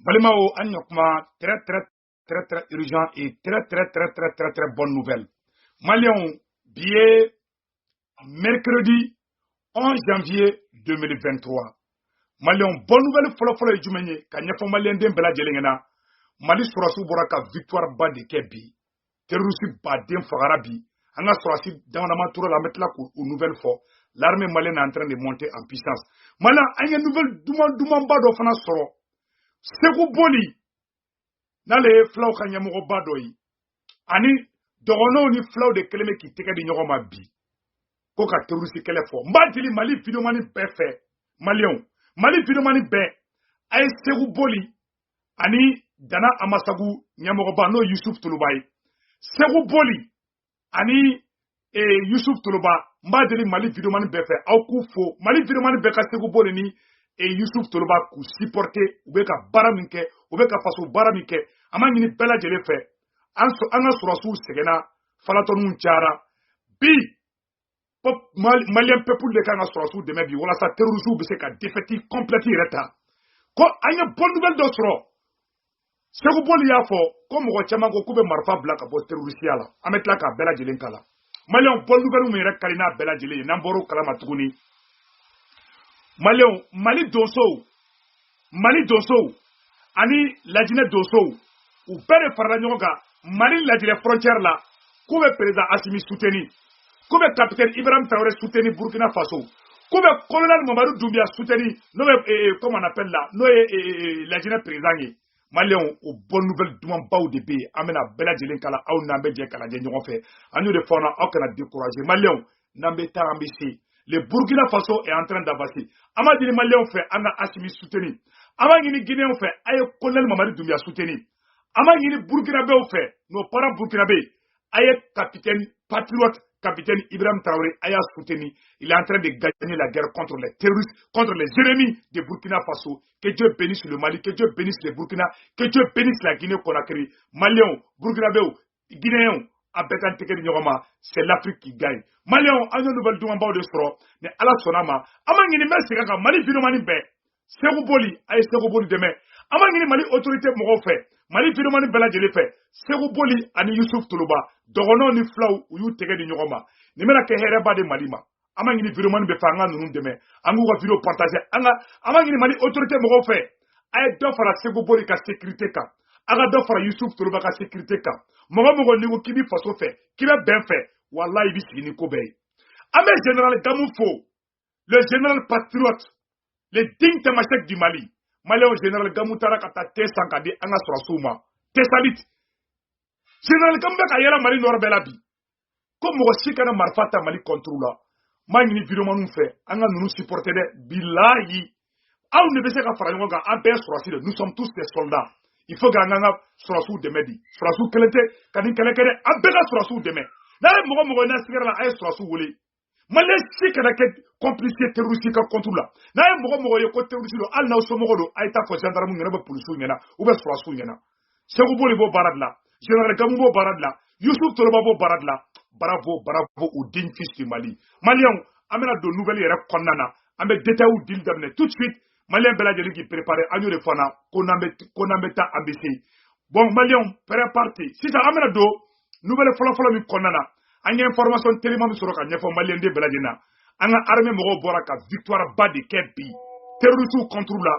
Balimao Anyokma, très urgent et très bonne nouvelle. Malion, billet mercredi 11 janvier 2023. Malion, bonne nouvelle follow Jumeni, Kanyafo Malien Bela Jelengena, Mali Sorasu Boraka, victoire bas de Kebi, terroriste Badem Fagarabi, Anga Sorasi dans la mature la mettre là aux nouvelles fois. L'armée malienne est en train de monter en puissance. Malin, il y a une nouvelle Doumamba d'Ofana Soro. Segu Boli, Nale Flau Kanyamogo Badoi, Ani, Dorono ni Flau de Keleme qui teke di Nyogoma bi. Koka terroriste Kelefo. Mbadili Mali Fidomani Befe, Malion, Mali Fidomani Be, Aye Segu Boli, Ani, Dana Amasagu, Nyamogoba, no Yusuf Tulubai. Segu Boli, Ani, Yusuf Tuluba, Mbadili Mali Fidomani Befe, Aukufo, Mali Fidomani Beka Segu Boli ni, Yusuf Tuluba ku supporter ou beka baraminke ou beka faso baraminke ama ngini bela jele fe anga surasu segena falatonu nchara bi pop malien peuple de kanga surasu de mebi wala sa terrorisme be se ka défectif complète reta ko anya bonne nouvelle do suro segu boli ya fo ko mo chama ko kube marfa black bo terroriste yala ametla ka bela jele kala malien bonne nouvelle mu rek kalina bela jele namboro kala matuguni Mali Dosso, Ani Ladine Dosso, ou Père Faranyonga, Mali Ladine frontière là, comme président Assimi soutenu, comme capitaine Ibrahim Traoré soutenu Burkina Faso, comme colonel Mamadou Doumbia soutenu, comment on appelle là, Ladine président. Malion, ou bonne nouvelle Doumbao de B, amena Bela Djelenkala, ou Nambe Djekala Djenyon fait, à nous de fauna, on a découragé. Malion, Nambe Tarambisi. Le Burkina Faso est en train d'avancer. Amadi les Maliens fait Anga Assimi soutenu. Amadi les Guinéens fait Aye Colonel Mamadou Doumbia soutenu. Amadi les Burkinabé fait nos parents Burkinabé. Aye capitaine patriote, capitaine Ibrahim Traoré Aye soutenu. Il est en train de gagner la guerre contre les terroristes, contre les ennemis de Burkina Faso. Que Dieu bénisse le Mali, que Dieu bénisse le Burkina, que Dieu bénisse la Guinée-Conakry. Maliens, Burkinabé, Guinéens. C'est l'Afrique qui gagne. Malion, a une nouvelle demande de soro, mais à la sonama, Amangini Messika, Mali Fidomani Be, Seruboli, Aïe Seruboli demain, Amangini Mali autorité Morofe, Mali Fidomani Bela Jelefe, Seruboli, Ani Yusuf Tuluba, Dorono ni Flau, ou you tege di Nyogoma, Nimena Kehereba de Malima, Amangini Fidomani Befanga nous demain, Angouga vidéo partagé, Amangini Mali autorité Morofe, Aïe Dofara Seruboli ka sécurité ka. Aga do fara Yusuf Tuluba ka sécurité ka mogo nigo kibi faso fait kibe ben fait wallahi bi sigini ko bey amé général Gamoufo le général patriote le digne tamashek du Mali Malien général Gamoutara kata T100 di anga surasuma T-salit général Gambe ka yela Mali norbela bi ko mogo sikana marfata Mali contrôle mangini vidéo manu fait anga nous supporter de billahi aw ne be se ka fara nyonga ambe surasi nous sommes tous des soldats. Il faut que nous soyons des médias. Soyons quelqu'un, quand nous quelqu'un, un peu de soyons des médias. Là, moi, moi, n'a pas la soyons voulés. Malais, si que la complicité terroriste contre là. Là, moi, moi, yo côté terroriste, al na somoro, aïta ko gendarme ngena police ngena, ou be soyons ngena. C'est vous voulez vos barad là. Général Gambo barad là. Youssouf Toloba barad là. Bravo, au digne fils du Mali. Malion, amena de nouvelles et konana. Amé détail ou deal d'amener tout de suite. Malien Bela Djeli qui prépare à nous de fana, qu'on a mis à ABC. Bon, Malien, prépare-t-il. Si ça amène do, nouvelle fois mi konana. Anya information tellement sur le cas, Malien de Bela Djena. Anga armée moro boraka, victoire bas de Kepi. Terrorisme contre là.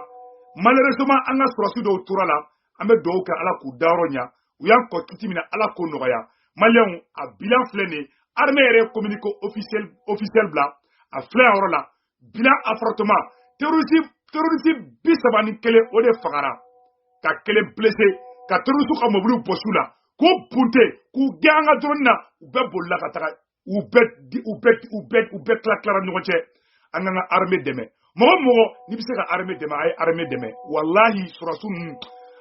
Malheureusement, anga surasu de autour là. Ame do ka ala ku daronya. Ou yan ko kitimina ala ko noya. Malien a bilan flené. Armée est communiqué officiel bla. A fleur là. Bilan affrontement. Terrorisme bisabani kele ode fagara ka kele blessé ka terrorisme ka mobulu bosula ko punte ku ganga dronna u be bolla ka taga u bet klara nyonche angana armée deme mogo ni bise ka armée deme ay armée deme wallahi surasun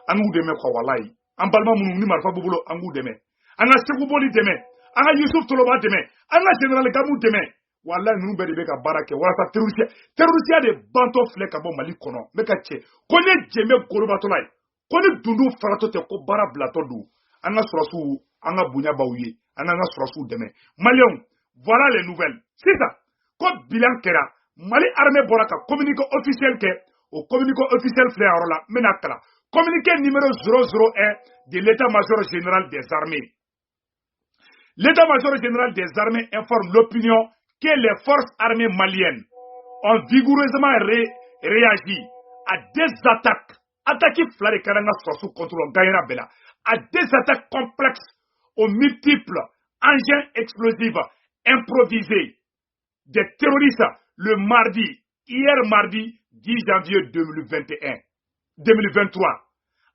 angu deme ko wallahi an balma munu ni marfa bubulo angu deme anga segu boli deme anga Yusuf Toloba deme anga général Gamou deme wallahi nous bɛ ka baara kɛ walasa terroriste de banto filɛ ka bɔ Mali kɔnɔ n bɛ ka cɛ ko ne jɛmɛ korobatɔla ye ko ni dundu faratɔ tɛ ko baara bilatɔ don an ka sɔrɔsiw an ka bonya b'aw ye an k'an ka sɔrɔsiw dɛmɛ Maliens voilà les nouvelles sisan ko bilan kɛra Mali armée bɔra ka communiqué officiel kɛ o communiqué officiel filɛ yɔrɔ la n bɛna kalan Communiqué numéro 001 de l'état-major général des armées. L'état-major général des armées informe l'opinion que les forces armées maliennes ont vigoureusement réagi à des attaques. Attaques flare karanga sous contrôle gagnera bela. À des attaques complexes aux multiples engins explosifs improvisés des terroristes hier mardi 10 janvier 2023,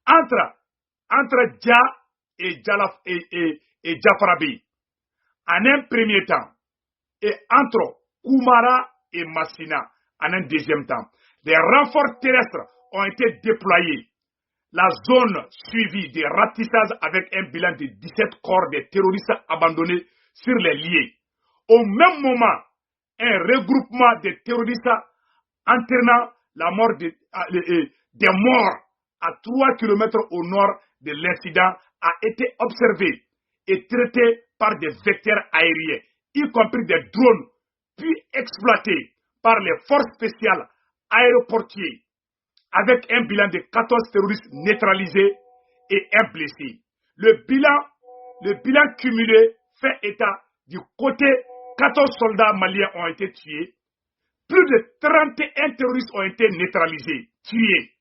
entre Dja et Jafarabi, en un premier temps, et entre Koumara et Massina, en un deuxième temps. Des renforts terrestres ont été déployés. La zone suivie des ratissages avec un bilan de 17 corps de terroristes abandonnés sur les lieux. Au même moment, un regroupement de terroristes entraînant la mort des morts à 3 km au nord de l'incident a été observé et traité par des vecteurs aériens, y compris des drones, puis exploités par les forces spéciales aéroportières, avec un bilan de 14 terroristes neutralisés et un blessé. Le bilan cumulé fait état du côté 14 soldats maliens ont été tués, plus de 31 terroristes ont été neutralisés, tués.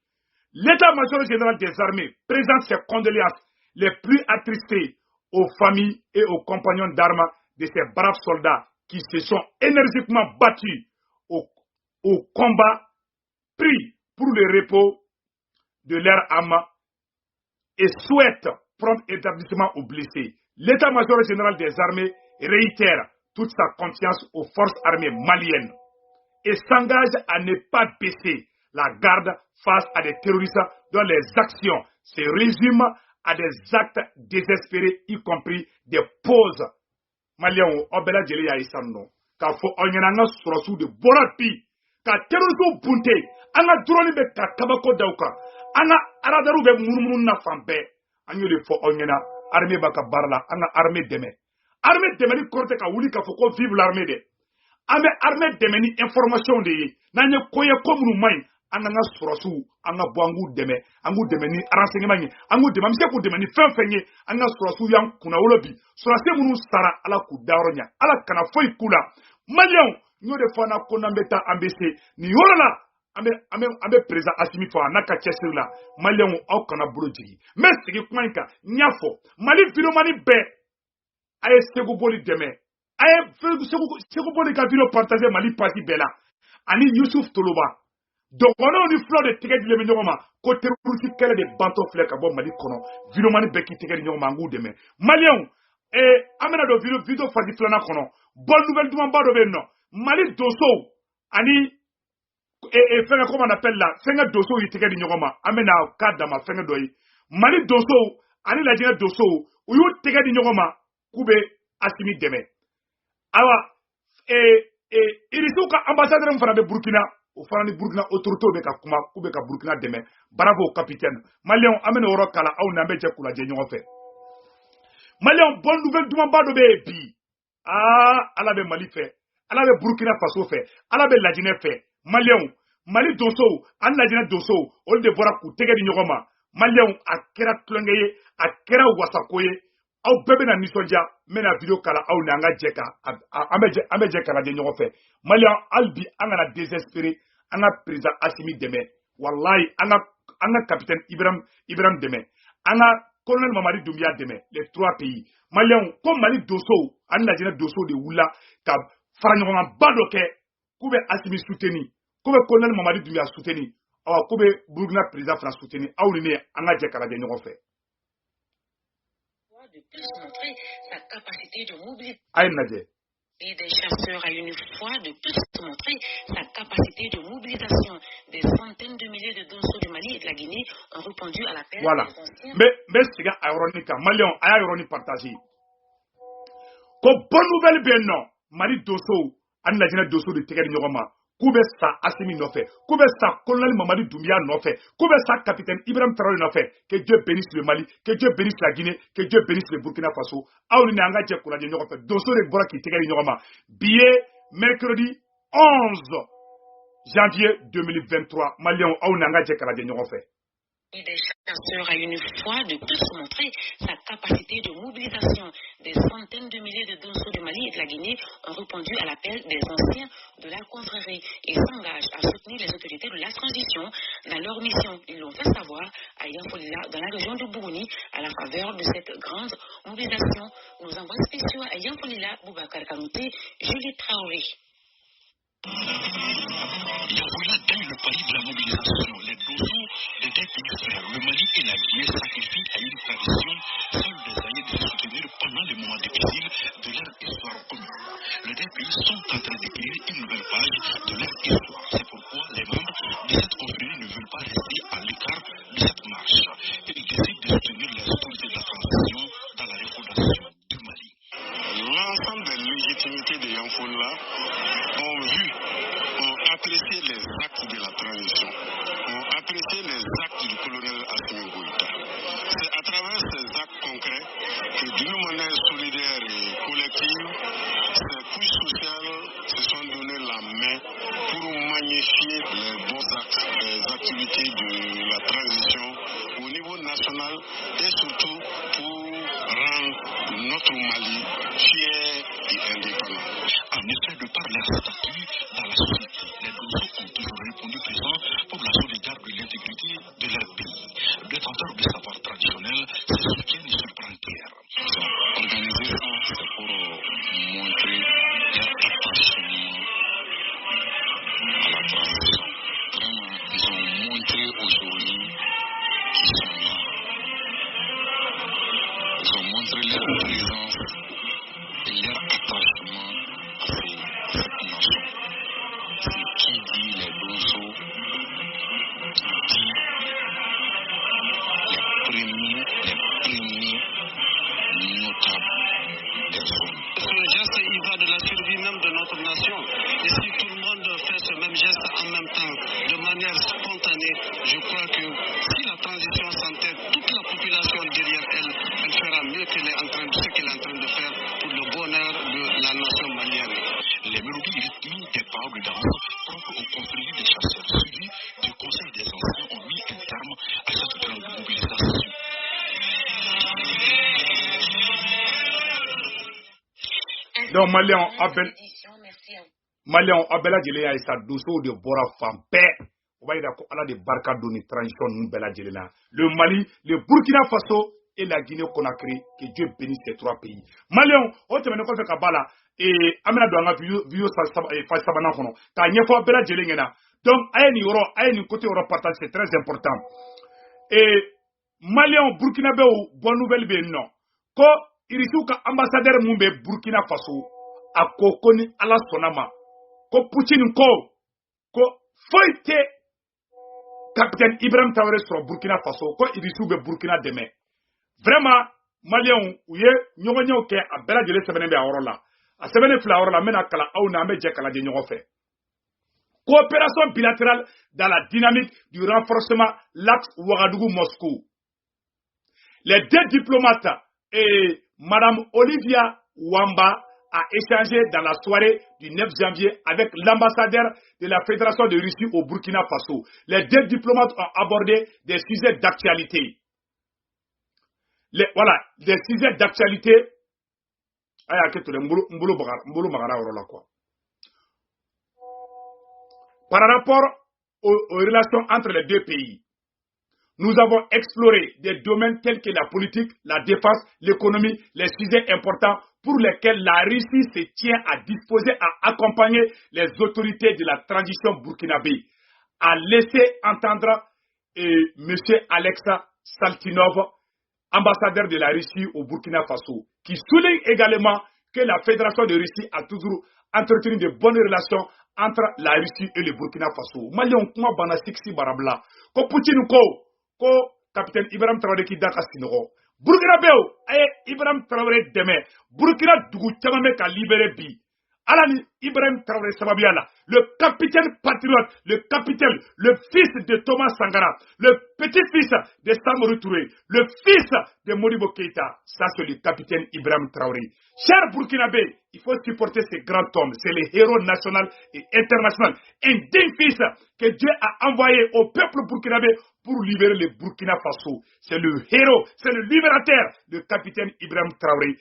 L'état-major général des armées présente ses condoléances les plus attristées aux familles et aux compagnons d'armes de ces braves soldats qui se sont énergiquement battus au combat, pris pour le repos de leur âme et souhaite prompt établissement aux blessés. L'état-major général des armées réitère toute sa confiance aux forces armées maliennes et s'engage à ne pas baisser la garde face à des terroristes dont les actions se résument à des actes désespérés, y compris des pauses. Maliens, Obela Djeli ya Isano, car faut onyana sorosu de Borapi, car terroristes bunte, anga drone be kabako dauka, anga aradaru be murmurun na fambe, anyo le faut onyana, armée baka barla, anga armée deme. Armée deme ni korte ka wuli ka foko vive l'armée de. Ame armée deme ni information de ye, nanye koye komunu mai, anga sorosu, anga boangu deme, angu deme ni renseignement, angu deme, amse ku deme ni fenfenye, anga sorosu yang kuna ulobi, sorase munu sara ala ku daronya, ala kana foi kula. Malion, nyo de fana konambeta ambese, ni yorala, ame président Assimi Fo anaka chesir la, Malion au kana brojigi. Mais sigi kwanka, nyafo, Mali viromani be, aye segu boli deme, aye segu boli ka viro partager Mali pasi bela, ani Youssouf Toloba. Donc on a une fleur de tigre de l'Emenyoma, côté rousi qu'elle de banto fleur kabo Mali kono, viromani beki tigre de nyoma ngou deme. Malion, amena do vidéo fasi flana kono, bonne nouvelle du mamba do benno, Mali dosso, ani, fenga comment on appelle là, fenga dosso yi tigre de nyoma, amena kadama fenga doyi, Mali dosso, ani la jene dosso, ou yu tigre de nyoma, kube Assimi deme. Awa, irisuka ambassadeur mfana de Burkina, au Farani Burkina autorité beka kuma kubeka Burkina deme. Bravo capitaine. Malion amene oro kala au nambe je kula je nyongo fe. Malion bonne nouvelle du mamba do be bi. Ah, ala be Mali fe. Ala be Burkina Faso fe. Ala be Ladine fe. Malion, Mali dosso, an Ladine dosso, ol de bora ku tege di nyogoma. Malion akera tlongeye, akera wasakoye. Au bébé na nisonja, mena video kala au nanga jeka, ambe jeka la nyongo fe. Malian albi anga désespéré, anga président Assimi deme. Wallahi anga capitaine Ibrahim deme. Anga colonel Mamadi Doumbia deme. Les 3 pays. Malian comme Mali dosso, anga jena dosso de wula ka faranyonga badoke kube Assimi soutenu. Kube colonel Mamadi Doumbia soutenu. Awa kube Burkina président France soutenu. Aouline anga jeka la nyongo fe. De plus montrer sa capacité de mobiliser des chasseurs a une fois de plus montrer sa capacité de mobilisation. Des centaines de milliers de dossaux du Mali et de la Guinée ont répondu à l'appel des anciens. Mais c'est ironique, Malion a ironique partagé. Comme bonne nouvelle bien non, Mali dosso, an la jina dosso de Tigre Nyogoma. Koube sa Assimi Nofe, Koube sa colonel Mamadi Doumbia Nofe, Koube sa capitaine Ibrahim Traoré Nofe, que Dieu bénisse le Mali, que Dieu bénisse la Guinée, que Dieu bénisse le Burkina Faso. Aouli Nanga Djekoula Djenyofe, dosso de Bora qui Tigre Nyogoma. Billet mercredi 11 janvier 2023, Malion Aouli Nanga Djekoula Djenyofe. Et des chasseurs a une fois de plus montré sa capacité de mobilisation. Des centaines de milliers de Donso du Mali et de la Guinée ont répondu à l'appel des anciens de la confrérie et s'engagent à soutenir les autorités de la transition dans leur mission. Ils l'ont fait savoir à Yanfolila, dans la région de Bougouni, à la faveur de cette grande mobilisation. Nos envois spéciaux à Yanfolila, Boubacar Kanouté, Julie Traoré. Voilà dans le pays de la mobilisation. Les dozos de deux pays frères, le Mali et la Guinée, sacrifient à une tradition, seuls des alliés de se soutenir pendant les moments difficiles de leur histoire commune. Les deux pays sont en train d'écrire une nouvelle page de leur histoire. C'est pourquoi les membres de cette confrérie ne veulent pas rester à l'écart de cette marche. Ils décident de soutenir les autorités de la transition dans la refondation du Mali. L'ensemble des légitimités de Yanfolila ont apprécié les actes de la transition, ont apprécié les actes du colonel Assimi Goïta. C'est à travers ces actes concrets que d'une manière solidaire et collective, ces couches sociales se sont donné la main pour magnifier les bons actes, les activités de la transition au niveau national et surtout pour rendre notre Mali fier et indépendant. En effet, de par leur statut dans la société, les Dozos ont toujours répondu présents pour la sauvegarde de l'intégrité de leur pays. Détenteurs de savoir traditionnel se soutiennent sur frontière. Ils ont organisé ça, c'est pour montrer leur attachement à la transition. Vraiment, ils ont montré aujourd'hui qu'ils sont là. Ils ont montré leur présence et leur attachement à cette nation. C'est qui dit les Dozos, dit les premiers notables des zones. Ce geste, il va de la survie même de notre nation. Et si tout le monde fait ce même geste en même temps, de manière spontanée, je crois que si la transition s'entête, toute la population derrière elle, elle fera mieux ce qu'elle est en train de faire pour le bonheur de la nation malienne. Les mélodies rythmiques des paroles de danse propres aux confréries des chasseurs suivis du Conseil des anciens ont mis un terme à cette grande mobilisation. Donc Maliens abela jele ya isa doso de bora fampe o ba ida ko ala de barka doni transition nous bela jele na le Mali, le Burkina Faso et la Guinée-Conakry, que Dieu bénisse ces trois pays. Maliens o temene ko fe ka bala et amena do anga bio fa sabana kono ta nyefo abela jele ngena. Donc ayeni côté Europe partage, c'est très important. Et Maliens Burkinabé ou bonne nouvelle be non ko irisu ka ambassadeur mumbe Burkina Faso a kokoni ala sonama ko Poutine ko foite capitaine Ibrahim Traoré sur Burkina Faso ko irisu be Burkina demain. Vraiment Maliens ouye nyonyo ke a bela jele sebene be awrola a sebene fla awrola mena kala awna me je kala de nyogo fe. Coopération bilatérale dans la dynamique du renforcement l'axe Ouagadougou-Moscou. Les deux diplomates et Madame Olivia Wamba a échangé dans la soirée du 9 janvier avec l'ambassadeur de la Fédération de Russie au Burkina Faso. Les deux diplomates ont abordé des sujets d'actualité. Voilà, des sujets d'actualité. Par rapport aux relations entre les deux pays, nous avons exploré des domaines tels que la politique, la défense, l'économie, les sujets importants pour lesquels la Russie se tient à disposer à accompagner les autorités de la transition burkinabé, a laissé entendre M. Alexa Saltinov, ambassadeur de la Russie au Burkina Faso, qui souligne également que la Fédération de Russie a toujours entretenu de bonnes relations entre la Russie et le Burkina Faso. Malion kuma bana siksi barabla ko Poutine ko capitaine Ibrahim Traoré ki daka sinogo Burkina beo ay Ibrahim Traoré deme Burkina dugu chamame ka libéré bi alani Ibrahim Traoré sababiala le capitaine patriote, le capitaine, le fils de Thomas Sankara, le petit-fils de Samori Touré, le fils de Modibo Keïta. Ça, c'est le capitaine Ibrahim Traoré. Cher Burkinabé, il faut supporter ces grands hommes. C'est les héros nationaux et internationaux. Un digne fils que Dieu a envoyé au peuple burkinabé pour libérer le Burkina Faso. C'est le héros, c'est le libérateur, le capitaine Ibrahim Traoré.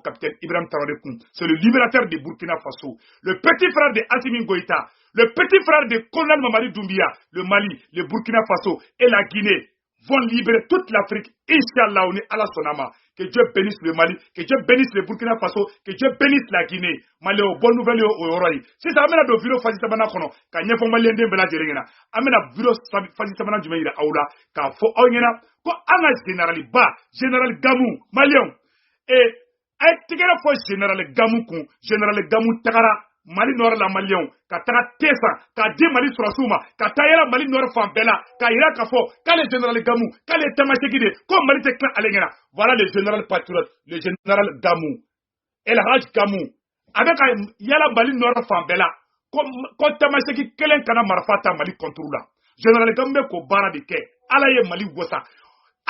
Capitaine Ibrahim Traoré, c'est le libérateur de Burkina Faso. Le petit frère de Assimi Goïta, le petit frère de Colonel Mamadi Doumbia, le Mali, le Burkina Faso et la Guinée vont libérer toute l'Afrique. Inch'Allah, on est à la Sonama. Que Dieu bénisse le Mali, que Dieu bénisse le Burkina Faso, que Dieu bénisse la Guinée. Mali, bonne nouvelle au Roy. Si ça amène à bureau Fadi Sabana Kono, quand il y a un Malien de Bela Djerena, amène à bureau Fadi Sabana du Meira Aoula, quand faut Oyena, quand Anga général Gamou, Malion, et a tigara fo général Gamou Tagara, Mali Nord la Malion, Katara Tessa, Kadi Mali Surasuma, Katayara Mali Nord Fambela, Kaira Kafo, Kale général Gamou, Kale Tamasekide, comme Mali Tekla Alengena. Voilà le général patriote, le général Gamou. El Haj Gamou. Avec Yala Mali Nord Fambela, comme Tamaseki Kelen Kana Marfata Mali Controula. Général Gamou ko bara de ke, Alaye Mali Wosa.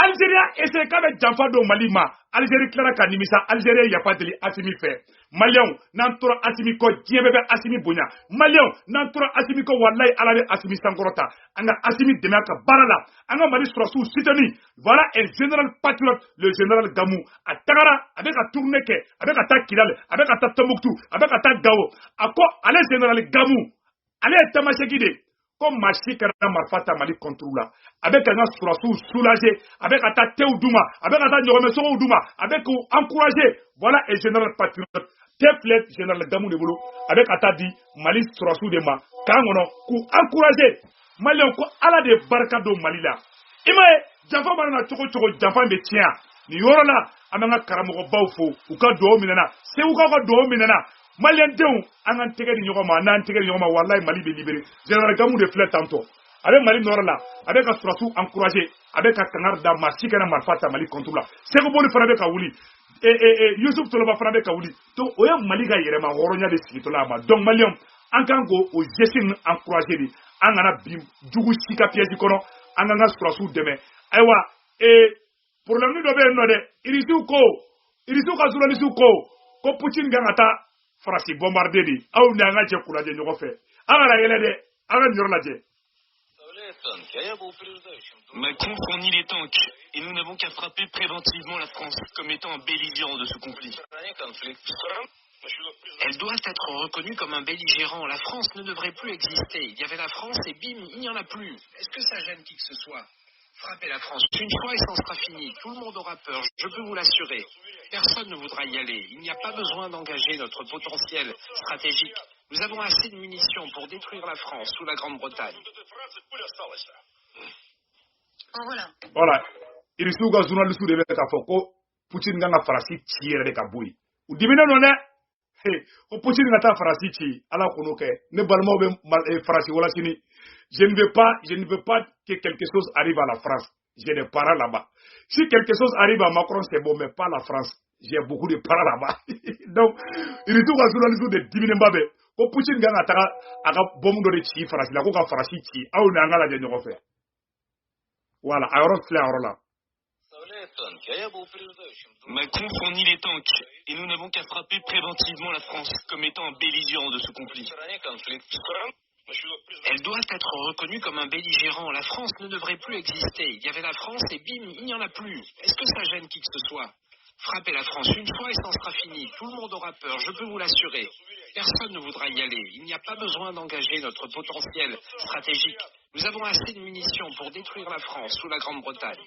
Algérie essaie qu'avec Janfa do Malima, Algérie Clara Kanimisa, Algérie y'a pas de Assimi fait. Malion, Nantora Assimi ko, Djebebe Assimi Bounya. Malion, Nantora Assimi ko, Wallahi Alabe Assimi Sankorota. Anga Assimi Demaka Barala, Anga Mali Surassou Sitoni. Voilà un général patriote, le général Gamou. A Tagara, avec un Tourneke, avec un Takilal, avec un Tombouctou, avec un Gao. A quoi, allez général Gamou, allez Tamashekide. Comme Machi Karana Marfata Mali contrôle avec un Surassou soulagé, avec un Théo Douma, avec un Nyoremeso Douma, avec encouragé. Voilà un général patriote. Teflet, général Gamou de Boulou, avec un dit Mali Surassou de Ma, Kangono, pour encourager. Mali on ala de Barkado Malila. Imae, Janfa Marana Toko Janfa de Tien. Ni Yorana, Amanga Karamogo Baufo, Uka Do Minana, c'est Uka Do Minana. Malien Déon, en antégré d'Yoma, en antégré d'Yoma, Wallahi Mali est libéré. Général Gamou de Fleur tantôt. Avec Mali Norla, avec un Surassou encouragé, avec un canard d'Ama, Chikana Marfata Mali contrôle. C'est que bon le Farabe Kaouli. Et Youssouf Toloba Farabe Kaouli. Donc, Oya Maliga Yerema, Horonia de Sikitolama. Donc, Malion, en Kango, au Jessin encouragé, en Anna Bim, Djougou Chika Piège Kono, en Anna Surassou demain. Aïwa, et pour la nuit de Bernode, Irisu Kazula Nisuko, Ko Poutine Gangata. Farasi bombardé di aw ni anga je kulaje ñoko fe aga la yele de aga ñor la je. Macron fournit les tanks et nous n'avons qu'à frapper préventivement la France comme étant un belligérant de ce conflit. Elle doit être reconnue comme un belligérant. La France ne devrait plus exister. Il y avait la France et bim, il n'y en a plus. Est-ce que ça gêne qui que ce soit? Frappez la France une fois et ça sera fini. Tout le monde aura peur, je peux vous l'assurer. Personne ne voudra y aller. Il n'y a pas besoin d'engager notre potentiel stratégique. Nous avons assez de munitions pour détruire la France ou la Grande-Bretagne. Voilà. Irisu ga journaliste de beta foko Poutine nga farasi tiere de kaboui. Ou dimina non ne? Ko Poutine nga ta farasi ti ala kono ke ne balmo be farasi wala sini. Je ne veux pas que quelque chose arrive à la France. J'ai des parents là-bas. Si quelque chose arrive à Macron, c'est bon, mais pas la France. J'ai beaucoup de parents là-bas. Donc, il est tout à journaliste de diminuer Mbappé. Ko Poutine ganga taka aga bombe de chi France, la ko ka France chi, a on a ngala de ñoko fe. Voilà, alors c'est là. Macron fournit les tanks et nous n'avons qu'à frapper préventivement la France comme étant un belligérant de ce conflit. Elle doit être reconnue comme un belligérant. La France ne devrait plus exister. Il y avait la France et bim, il n'y en a plus. Est-ce que ça gêne qui que ce soit? Frappez la France une fois et ça sera fini. Tout le monde aura peur, je peux vous l'assurer. Personne ne voudra y aller. Il n'y a pas besoin d'engager notre potentiel stratégique. Nous avons assez de munitions pour détruire la France ou la Grande-Bretagne.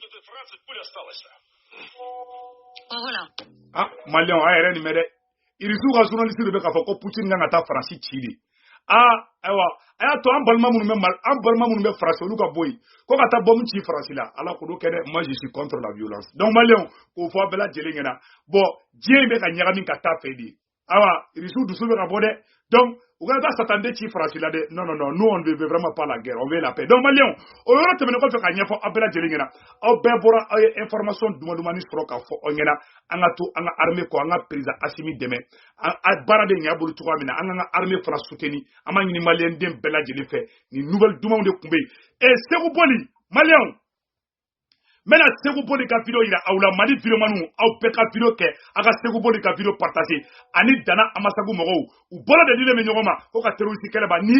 Voilà. Ah, Malion, aïe, ni mede. Irisu ga journaliste de beka foko Poutine nga ta France chi. Ah, aywa, aya to an balma munu me France olu ka boy ko ka ta bom ci France la ala ko do kene moi je suis contre la violence. Donc Malien ko fo bela jelengena bon Dieu be ka nyagami ka ta fedi awa irisu dusu be ka bode donc Ouganda s'attendait ci France là de non, nous on ne veut vraiment pas la guerre, on veut la paix. Donc Maliens, au lieu de me faire gagner pour Abela Jelingena, au Bebora information du Stroka for Ongena, Angato, Anga armée ko Anga président Assimi Deme, à Barade Nyabulu Touamina, Anga armée France soutenu, Amani Malien Dem Bela Jelife, ni nouvelle Doumon de Koumbe. Et Serouboli, Maliens. Maintenant, Segu Boli ka video ira aula Mali video manu au peka video ke aga Segu Boli ka video partager ani dana amasagu mogo u bola de dile menyoma ko ka terroriste kele ba ni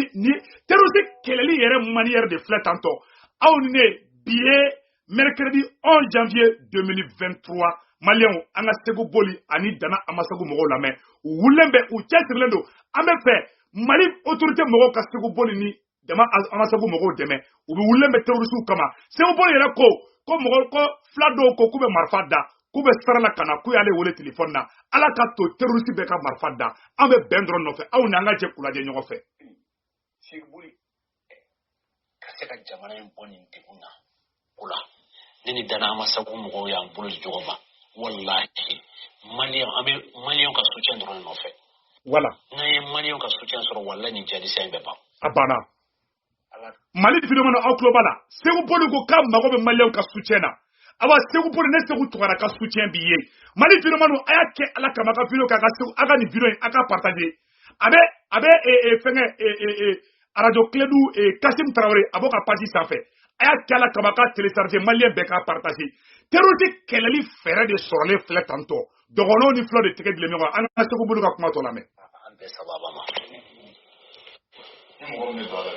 terroriste keleli yere manière de flat tanto au ne billet mercredi 11 janvier 2023 Maliens anga Segu Boli ani dana amasagu mogo la mais wulembe u chesirlendo ambe fait Mali autorité mogo ka Segu Boli ni dama amasagu mogo deme u wulembe terroriste kama Segu Boli yere ko mɔgɔ ko fila dɔw ko k'u bɛ marifa da k'u bɛ sarala ka na k'u y'ale wele telefɔni na ala ka to terroriste bɛɛ ka marifa da an bɛ bɛn dɔrɔn nɔfɛ aw ni an ka jɛ k'u lajɛ ɲɔgɔn fɛ. Sigibuli ka se ka jamana in bɔ nin degun na o la ne ni Dana Amasago mɔgɔw y'an bolo di ɲɔgɔn ma walahi an bɛ maliyɛnw ka soutien dɔrɔn de nɔfɛ. Voilà. N'an ye maliyɛnw ka soutien sɔrɔ walahi nin jadisiya in bɛ ban. A banna. Mali vidéo au club là Segu Boli ko ka mago be Maliens ka soutien na aba Segu Boli ne Segu tugara ka soutien biye Mali vidéo aya ke ala kama ka vidéo ka Segu aga ni vidéo aka partager abe fenge radio Clédou Kassim Traoré abo ka page ça fait aya ke ala kama ka télécharger Malien be ka partager terroriste keleli fere de sorle flet tanto dogono ni flow de tike de lemi an Segu Boli ka kuma to la me an be sababa ma mo me do la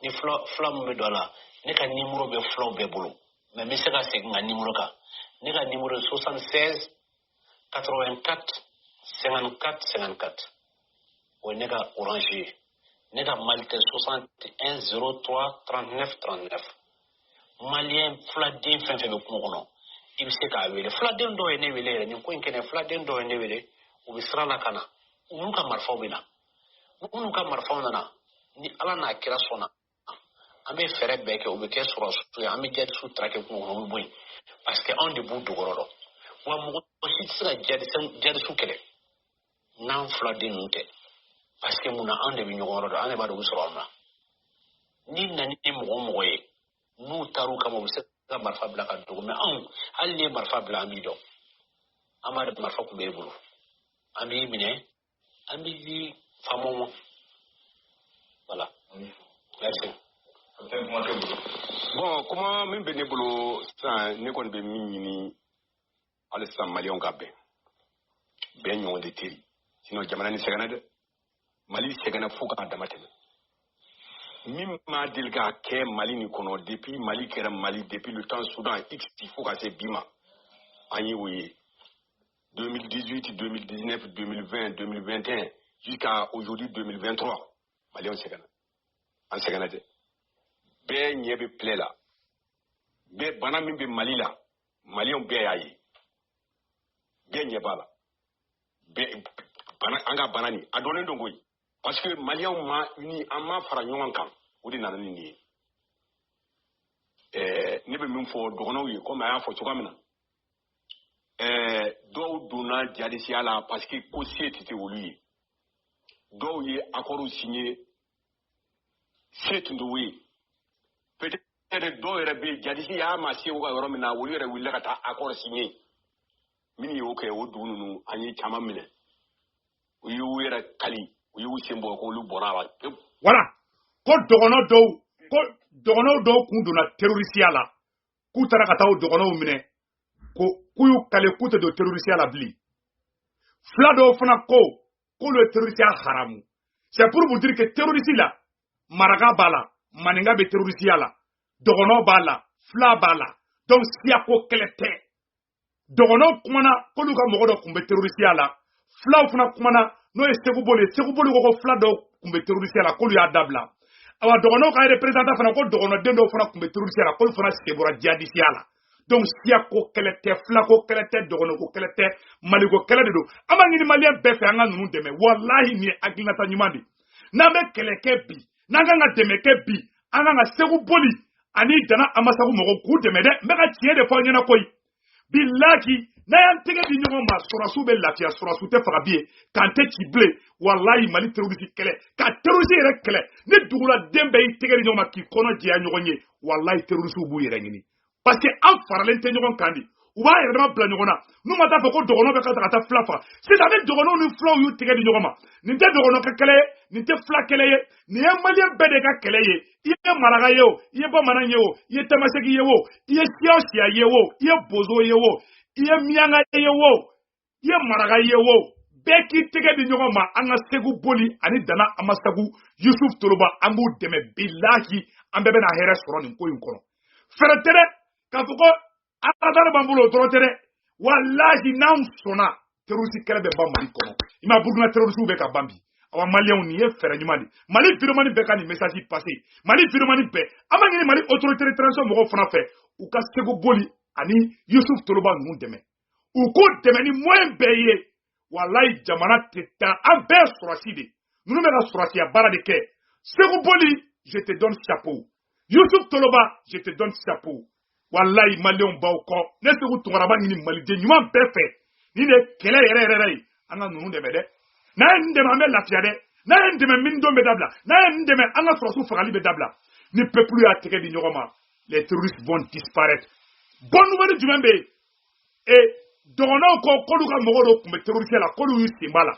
ni fula mun bɛ dɔ la ne ka numéro bɛ fulaw bɛɛ bolo mais n bɛ se ka segin ka numéro kan ne ka numéro 76 84 54 54 o ye ne ka orange ye ne ka mali tɛ 61 03 39 39 malien fuladen fɛn fɛn bɛ kungo kɔnɔ i bɛ se k'a wele fuladen dɔw ye ne wele yɛrɛ nin ko in kɛnɛ fuladen dɔw ye ne wele u bɛ sira la ka na u n'u ka marifaw bɛ na n'u ka marifaw nana ni ala n'a kira sɔnna an bɛ fɛɛrɛ bɛɛ kɛ u bɛ kɛ sɔrɔsiw ye an bɛ jadisiw taraki kungo kɔnɔ u bɛ bɔ yen parce que anw de b'u dogɔrɔ dɔn wa mɔgɔ si tɛ se ka jadisiw kɛlɛ n'an fuladen ninnu tɛ parce que mun na anw de bɛ ɲɔgɔn yɔrɔ dɔn an de b'a dɔn u bɛ sɔrɔ anw na ni na ni mɔgɔ mɔgɔ ye n'u taar'u kama u bɛ se ka marifa bila ka dogo mais anw hali ni ye marifa bila an b'i dɔn an b'a dɔn marifa tun b'e bolo an b'i minɛ an b'i di faamaw ma voilà merci. Bon comment min bɛ ne bolo sisan ne kɔni bɛ min ɲini hali sisan maliyɛnw ka bɛn ɲɔgɔn de teri sinon jamana ni sɛgɛnna dɛ mali sɛgɛnna fo k'a dama tɛmɛ min ma deli k'a kɛ mali nin kɔnɔ depuis mali kɛra mali depuis le temps Soudan x fo ka se bi ma an ye o ye 2018 2019 2020 2021 jusqu'à aujourd'hui 2023 maliyɛnw sɛgɛnna an sɛgɛnna dɛ bɛɛ ɲɛ bɛ plaie la bɛɛ bana min bɛ mali la maliyɛnw bɛɛ y'a ye bɛɛ ɲɛ b'a la bɛɛ bana an ka bana nin a dɔnnen don koyi parce que maliyɛnw ma ni an ma fara ɲɔgɔn kan o de nana ni nin ye ne bɛ min fɔ dɔgɔnɔw ye komi a y'a fɔ cogoya min na dɔw donna jadisiya la parce que ko se tɛ olu ye dɔw ye accord signé se tun t'o ye peut-être dɔw yɛrɛ bɛ yen jadisi y'a ma se o ka yɔrɔ min na olu yɛrɛ wulila ka taa accord signé min y'o kɛ o dugu ninnu an ye caman minɛ u y'u yɛrɛ kali u y'u sen bɔ k'olu bɔra a la. Voilà ko dɔgɔnɔ dɔw kun donna terrorisiya la k'u taara ka taa o dɔgɔnɔw minɛ k'u y'u kale k'u tɛ don terrorisiya la bilen fila dɔw fana ko k'olu ye terrorisiya haramu c'est pour vous dire que terroriste la maraka b'a la maninka bɛ terrorisiya la dɔgɔnɔ b'a la fila b'a la donc siyako kɛlɛ tɛ dɔgɔnɔw kumana k'olu ka mɔgɔ dɔ tun bɛ terrorisiya la filaw fana kumana n'o ye Segu Boli ko fila dɔw tun bɛ terrorisiya la k'olu y'a dabila awa dɔgɔnɔw ka représentant fana ko dɔgɔnɔden dɔw fana tun bɛ terrorisiya la k'olu fana sebora jihadisiya la donc siyako kɛlɛ tɛ filako kɛlɛ tɛ dɔgɔnɔko kɛlɛ tɛ maliko kɛlɛ de don an b'a ɲini maliyɛn bɛɛ fɛ an ka ninnu dɛmɛ walahi nin ye hakilinata ɲuman de n'an bɛ kɛlɛ kɛ bi n'an kan ka dɛmɛ kɛ bi an kan ka Segu Boli ani Dana Amasagu mɔgɔw k'u dɛmɛ dɛ n bɛ ka tiɲɛ de fɔ aw ɲɛna koyi billahi na yan tege di ɲɔgɔn ma sɔrɔsiw bɛ lafiya sɔrɔsiw tɛ faga biye k'an tɛ ci bilen wallahi mali terroriste kɛlɛ ka terroriste yɛrɛ kɛlɛ ni duguladen bɛɛ y'i tɛgɛ di ɲɔgɔn ma k'i kɔnɔ jɛya ɲɔgɔn ye wallahi terroriste b'u yɛrɛ ɲini parce que an faralen tɛ ɲɔgɔn kan di u b'a yɛrɛ dama bila ɲɔgɔn na n'u ma taa fɔ ko dɔgɔnɔ bɛ ka taa fila faga sisan ni dɔgɔnɔw ni filaw y'u tɛgɛ di ɲɔgɔn ma nin tɛ dɔgɔnɔ ka kɛlɛ ye nin tɛ fila kɛlɛ ye nin ye maliyɛn bɛɛ de ka kɛlɛ ye i ye maraka ye o i ye bamanan ye o i ye tamaseki ye o i ye siya o siya ye o i ye bozo ye o i ye mianga ye o i ye maraka ye o bɛɛ k'i tɛgɛ di ɲɔgɔn ma an ka segu boli ani dana amasagu yusuf toloba an b'u dɛmɛ bilahi an bɛɛ bɛna hɛrɛ sɔrɔ nin ko in kɔnɔ fɛrɛ tɛ dɛ k'a fɔ ko aladari b'an bolo o dɔrɔn tɛ dɛ wallahi n'an sɔnna terroriste kɛlɛ bɛ ban mali kɔnɔ i ma burukina terroriste bɛ ka ban bi awa maliyɛnw nin ye fɛrɛ ɲuman de mali viremani bɛɛ ka nin message passé mali viremani bɛɛ an b'a ɲini mali autorité de transition mɔgɔw fana fɛ u ka segu boli ani yusuf toloba ninnu dɛmɛ u k'u dɛmɛ ni moyen bɛɛ ye wallahi jamana tɛ taa an bɛɛ sɔrɔsi de ninnu bɛ ka sɔrɔsiya baara de kɛ segu boli je te donne chapeau yusuf toloba je te donne chapeau wallahi maliyɛnw baw kɔ ne segu tunkaraba ɲini maliden ɲuman bɛɛ fɛ ni de kɛlɛ yɛrɛ yɛrɛ ye an ka ninnu dɛmɛ dɛ n'a ye nin dɛmɛ an bɛ lafiya dɛ n'a ye nin dɛmɛ minidon bɛ dabila n'a ye nin dɛmɛ an ka sɔrɔsiw fagali bɛ dabila ni peuple y'a tɛgɛ di ɲɔgɔn ma les terroristes vont disparaître bonne nouvelle jumɛn bɛ yen dɔgɔnɔw ko k'olu ka mɔgɔw dɔw tun bɛ terroriste la k'olu y'u sen bɔ a la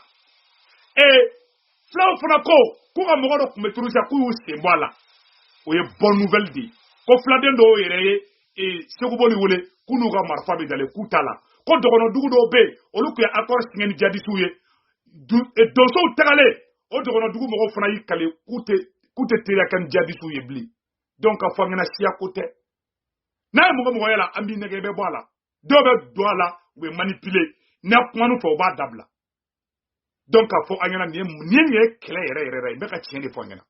filaw fana ko k'u ka mɔgɔw dɔw tun bɛ terroriste la k'u y'u sen bɔ a la o ye bonne nouvelle de ye ko filaden dɔw yɛrɛ ye segu boli wele k'u n'u ka marifa bɛ dalen k'u t'a la ko dɔgɔnɔ dugu dɔw bɛ yen olu tun ye accord signé ni jadisiw ye donsow tagalen o dɔgɔnɔ dugu mɔgɔw fana y'i kale k'u tɛ teriya kɛ ni jadisiw ye bilen donc ka fɔ an ɲɛna siya ko tɛ n'a ye mɔgɔ ye la an b'i nɛgɛ i bɛ bɔ a la dɔw bɛ don a la u bɛ manipuler n'a kumanu fɛ u b'a dabila donc ka fɔ an ɲɛna nin ye kɛlɛ yɛrɛ yɛrɛ ye n bɛ ka tiɲɛ de fɔ an ɲɛna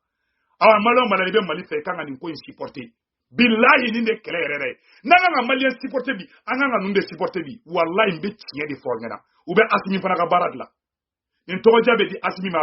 awa maliyɛn maliyɛn i bɛ mali fɛ i kan ka nin ko in supporter billahi nin de kɛlɛ yɛrɛ ye n'an kan ka maliyɛn supporter bi an kan ka ninnu de supporter bi wallahi n bɛ tiɲɛ de fɔ an ɲɛna u bɛ asimi fana ka baara dilan nin tɔgɔdiya bɛ di asimi ma